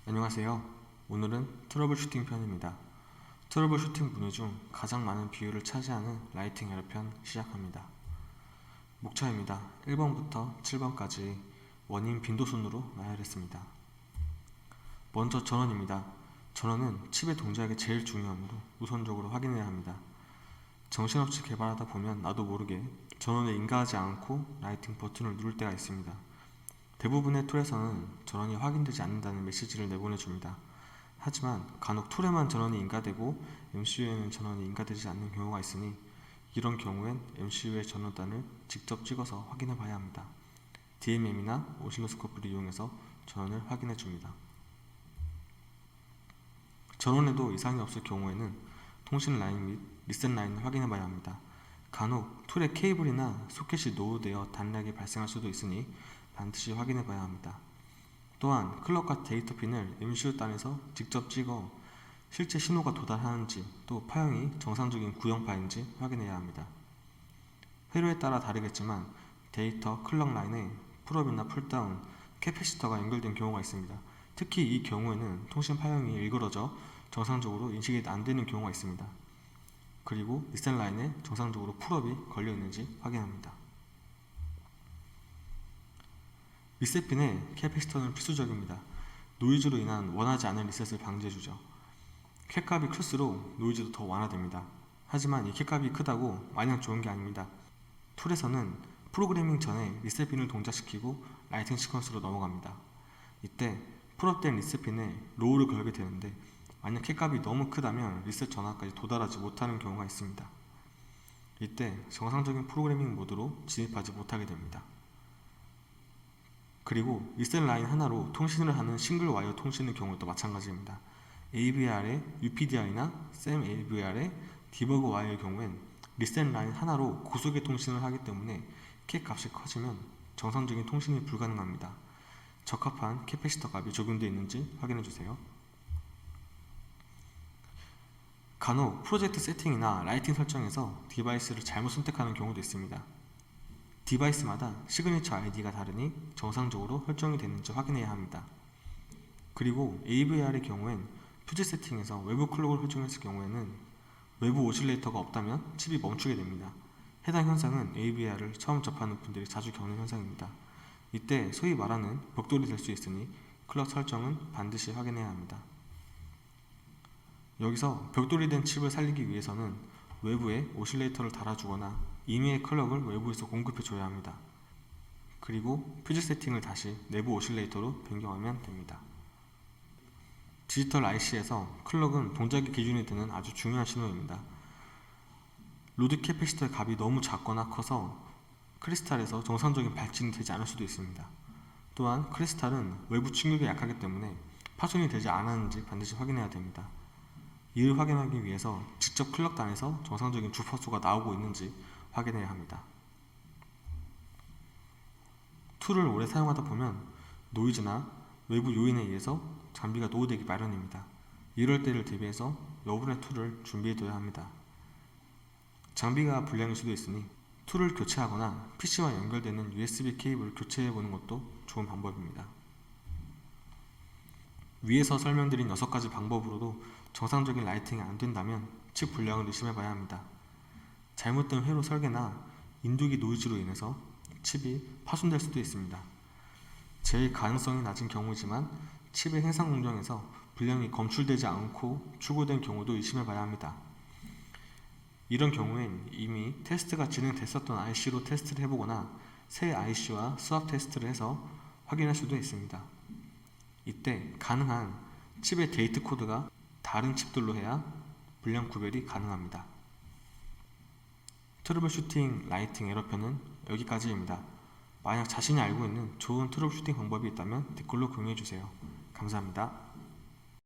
안녕하세요. 오늘은 트러블 슈팅 편입니다. 트러블 슈팅 문의 중 가장 많은 비율을 차지하는 라이팅 에러 편 시작합니다. 목차입니다. 1번부터 7번까지 원인 빈도순으로 나열했습니다. 먼저 전원입니다. 전원은 칩의 동작이 제일 중요하므로 우선적으로 확인해야 합니다. 정신없이 개발하다 보면 나도 모르게 전원에 인가하지 않고 라이팅 버튼을 누를 때가 있습니다. 대부분의 툴에서는 전원이 확인되지 않는다는 메시지를 내보내줍니다. 하지만 간혹 툴에만 전원이 인가되고 MCU에는 전원이 인가되지 않는 경우가 있으니 이런 경우엔 MCU의 전원단을 직접 찍어서 확인해 봐야 합니다. DMM이나 오실로스코프를 이용해서 전원을 확인해 줍니다. 전원에도 이상이 없을 경우에는 통신 라인 및 리셋 라인을 확인해 봐야 합니다. 간혹 툴에 케이블이나 소켓이 노후되어 단락이 발생할 수도 있으니 반드시 확인해 봐야 합니다. 또한 클럭과 데이터 핀을 MCU 단에서 직접 찍어 실제 신호가 도달하는지 또 파형이 정상적인 구형파인지 확인해야 합니다. 회로에 따라 다르겠지만 데이터 클럭 라인에 풀업이나 풀다운, 캐패시터가 연결된 경우가 있습니다. 특히 이 경우에는 통신 파형이 일그러져 정상적으로 인식이 안 되는 경우가 있습니다. 그리고 리셋 라인에 정상적으로 풀업이 걸려 있는지 확인합니다. 리셋핀의 캐패시터는 필수적입니다. 노이즈로 인한 원하지 않은 리셋을 방지해주죠. 캣값이 클수록 노이즈도 더 완화됩니다. 하지만 이 캣값이 크다고 마냥 좋은 게 아닙니다. 툴에서는 프로그래밍 전에 리셋핀을 동작시키고 라이팅 시퀀스로 넘어갑니다. 이때 풀업된 리셋핀에 로우를 걸게 되는데 만약 캣값이 너무 크다면 리셋 전화까지 도달하지 못하는 경우가 있습니다. 이때 정상적인 프로그래밍 모드로 진입하지 못하게 됩니다. 그리고 리셋 라인 하나로 통신을 하는 싱글 와이어 통신의 경우도 마찬가지입니다. AVR의 UPDI나 SAM AVR의 디버그 와이어의 경우엔 리셋 라인 하나로 고속의 통신을 하기 때문에 캣 값이 커지면 정상적인 통신이 불가능합니다. 적합한 캐패시터 값이 적용되어 있는지 확인해주세요. 간혹 프로젝트 세팅이나 라이팅 설정에서 디바이스를 잘못 선택하는 경우도 있습니다. 디바이스마다 시그니처 아이디가 다르니 정상적으로 설정이 됐는지 확인해야 합니다. 그리고 AVR의 경우엔 퓨즈 세팅에서 외부 클럭을 설정했을 경우에는 외부 오실레이터가 없다면 칩이 멈추게 됩니다. 해당 현상은 AVR을 처음 접하는 분들이 자주 겪는 현상입니다. 이때 소위 말하는 벽돌이 될 수 있으니 클럭 설정은 반드시 확인해야 합니다. 여기서 벽돌이 된 칩을 살리기 위해서는 외부에 오실레이터를 달아주거나 임의의 클럭을 외부에서 공급해 줘야 합니다. 그리고 퓨즈 세팅을 다시 내부 오실레이터로 변경하면 됩니다. 디지털 IC에서 클럭은 동작의 기준이 되는 아주 중요한 신호입니다. 로드 캐패시터의 값이 너무 작거나 커서 크리스탈에서 정상적인 발진이 되지 않을 수도 있습니다. 또한 크리스탈은 외부 충격에 약하기 때문에 파손이 되지 않았는지 반드시 확인해야 됩니다. 이를 확인하기 위해서 직접 클럭단에서 정상적인 주파수가 나오고 있는지 확인해야 합니다. 툴을 오래 사용하다 보면 노이즈나 외부 요인에 의해서 장비가 노후되기 마련입니다. 이럴 때를 대비해서 여분의 툴을 준비해둬야 합니다. 장비가 불량일 수도 있으니 툴을 교체하거나 PC와 연결되는 USB 케이블을 교체해보는 것도 좋은 방법입니다. 위에서 설명드린 6가지 방법으로도 정상적인 라이팅이 안된다면 칩 불량을 의심해봐야 합니다. 잘못된 회로 설계나 인두기 노이즈로 인해서 칩이 파손될 수도 있습니다. 제일 가능성이 낮은 경우지만 칩의 생산 공정에서 불량이 검출되지 않고 출고된 경우도 의심해봐야 합니다. 이런 경우엔 이미 테스트가 진행됐었던 IC로 테스트를 해보거나 새 IC와 스왑 테스트를 해서 확인할 수도 있습니다. 이때 가능한 칩의 데이트 코드가 다른 칩들로 해야 불량 구별이 가능합니다. 트러블 슈팅 라이팅 에러편은 여기까지입니다. 만약 자신이 알고 있는 좋은 트러블 슈팅 방법이 있다면 댓글로 공유해주세요. 감사합니다.